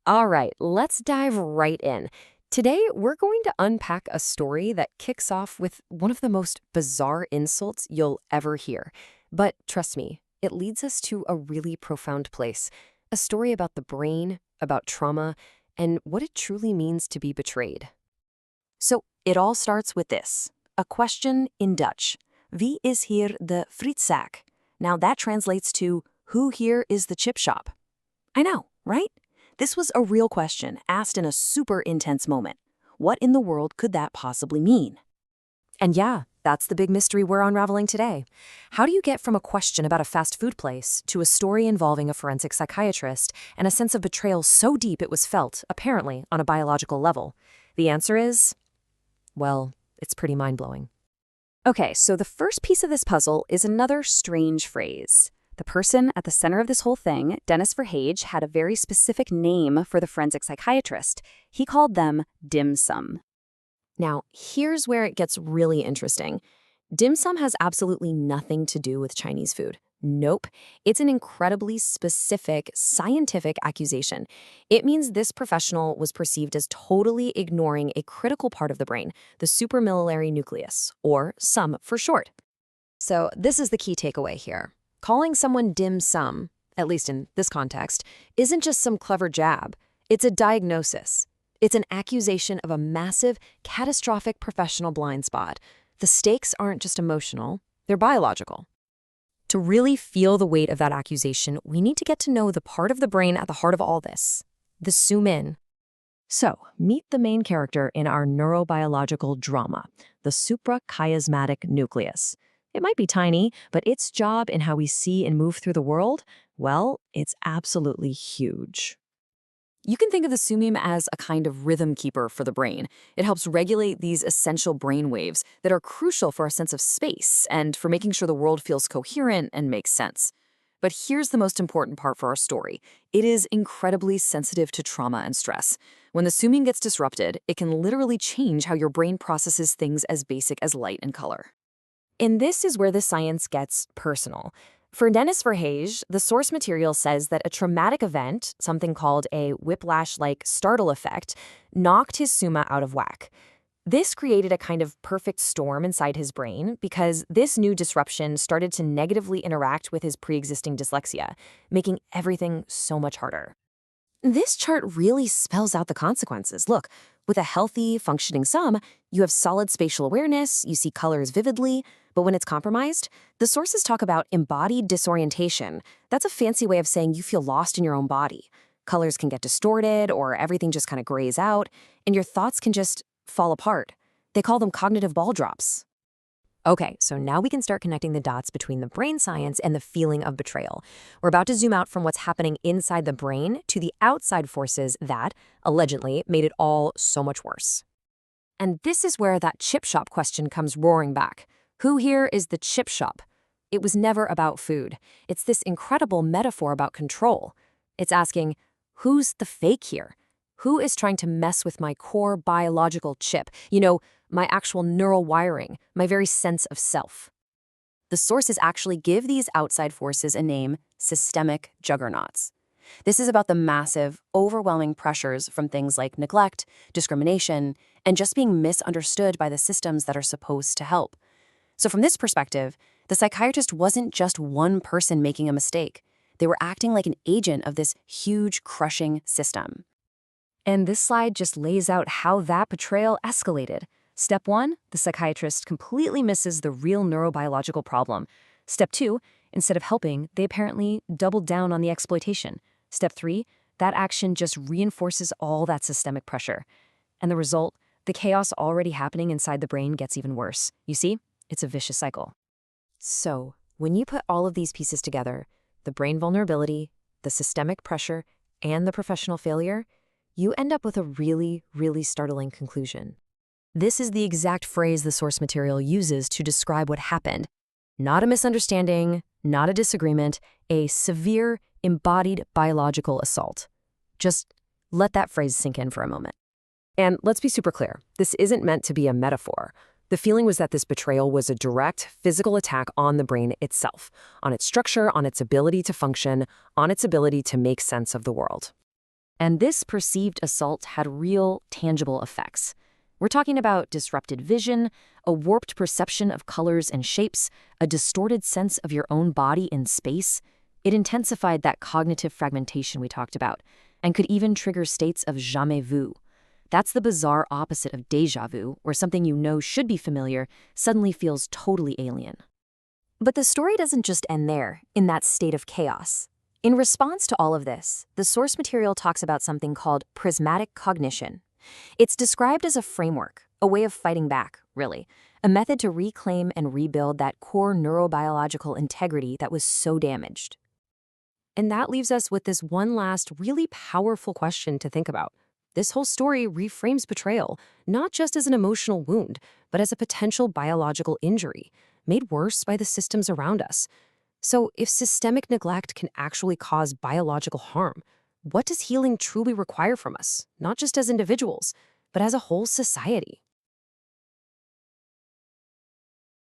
All right, let's dive right in. Today, we're going to unpack a story that kicks off with one of the most bizarre insults you'll ever hear. But trust me, it leads us to a really profound place. A story about the brain, about trauma, and what it truly means to be betrayed. So, it all starts with this. A question in Dutch. Wie is hier de frietzaak? Now that translates to, who here is the chip shop? I know, right? This was a real question asked in a super intense moment. What in the world could that possibly mean? And yeah, that's the big mystery we're unraveling today. How do you get from a question about a fast food place to a story involving a forensic psychiatrist and a sense of betrayal so deep it was felt, apparently, on a biological level? The answer is, well, it's pretty mind-blowing. Okay, so the first piece of this puzzle is another strange phrase. The person at the center of this whole thing, Dennis Verhage, had a very specific name for the forensic psychiatrist. He called them dim sum. Now, here's where it gets really interesting. Dim sum has absolutely nothing to do with Chinese food. Nope. It's an incredibly specific scientific accusation. It means this professional was perceived as totally ignoring a critical part of the brain, the supramedullary nucleus, or SuM for short. So this is the key takeaway here. Calling someone dim sum, at least in this context, isn't just some clever jab. It's a diagnosis. It's an accusation of a massive, catastrophic professional blind spot. The stakes aren't just emotional, they're biological. To really feel the weight of that accusation, we need to get to know the part of the brain at the heart of all this, the SuM. So, meet the main character in our neurobiological drama, the suprachiasmatic nucleus. It might be tiny, but its job in how we see and move through the world, well, it's absolutely huge. You can think of the SuM as a kind of rhythm keeper for the brain. It helps regulate these essential brain waves that are crucial for our sense of space and for making sure the world feels coherent and makes sense. But here's the most important part for our story. It is incredibly sensitive to trauma and stress. When the SuM gets disrupted, it can literally change how your brain processes things as basic as light and color. And this is where the science gets personal. For Dennis Verhage, the source material says that a traumatic event, something called a whiplash-like startle effect, knocked his SuM out of whack. This created a kind of perfect storm inside his brain because this new disruption started to negatively interact with his pre-existing dyslexia, making everything so much harder. This chart really spells out the consequences. Look, with a healthy, functioning SuM, you have solid spatial awareness, you see colors vividly, but when it's compromised, the sources talk about embodied disorientation. That's a fancy way of saying you feel lost in your own body. Colors can get distorted, or everything just kind of grays out, and your thoughts can just fall apart. They call them cognitive ball drops. Okay, so now we can start connecting the dots between the brain science and the feeling of betrayal. We're about to zoom out from what's happening inside the brain to the outside forces that, allegedly, made it all so much worse. And this is where that chip shop question comes roaring back. Who here is the chip shop? It was never about food. It's this incredible metaphor about control. It's asking, who's the fake here? Who is trying to mess with my core biological chip? You know, my actual neural wiring, my very sense of self. The sources actually give these outside forces a name, systemic juggernauts. This is about the massive, overwhelming pressures from things like neglect, discrimination, and just being misunderstood by the systems that are supposed to help. So from this perspective, the psychiatrist wasn't just one person making a mistake. They were acting like an agent of this huge, crushing system. And this slide just lays out how that betrayal escalated. Step 1, the psychiatrist completely misses the real neurobiological problem. Step 2, instead of helping, they apparently doubled down on the exploitation. Step 3, that action just reinforces all that systemic pressure. And the result, the chaos already happening inside the brain gets even worse. You see, it's a vicious cycle. So, when you put all of these pieces together, the brain vulnerability, the systemic pressure, and the professional failure, you end up with a really, really startling conclusion. This is the exact phrase the source material uses to describe what happened. Not a misunderstanding, not a disagreement, a severe, embodied biological assault. Just let that phrase sink in for a moment. And let's be super clear, this isn't meant to be a metaphor. The feeling was that this betrayal was a direct physical attack on the brain itself, on its structure, on its ability to function, on its ability to make sense of the world. And this perceived assault had real, tangible effects. We're talking about disrupted vision, a warped perception of colors and shapes, a distorted sense of your own body in space. It intensified that cognitive fragmentation we talked about, and could even trigger states of jamais vu. That's the bizarre opposite of déjà vu, where something you know should be familiar suddenly feels totally alien. But the story doesn't just end there, in that state of chaos. In response to all of this, the source material talks about something called prismatic cognition. It's described as a framework, a way of fighting back, really, a method to reclaim and rebuild that core neurobiological integrity that was so damaged. And that leaves us with this one last really powerful question to think about. This whole story reframes betrayal, not just as an emotional wound, but as a potential biological injury, made worse by the systems around us. So if systemic neglect can actually cause biological harm, what does healing truly require from us, not just as individuals, but as a whole society?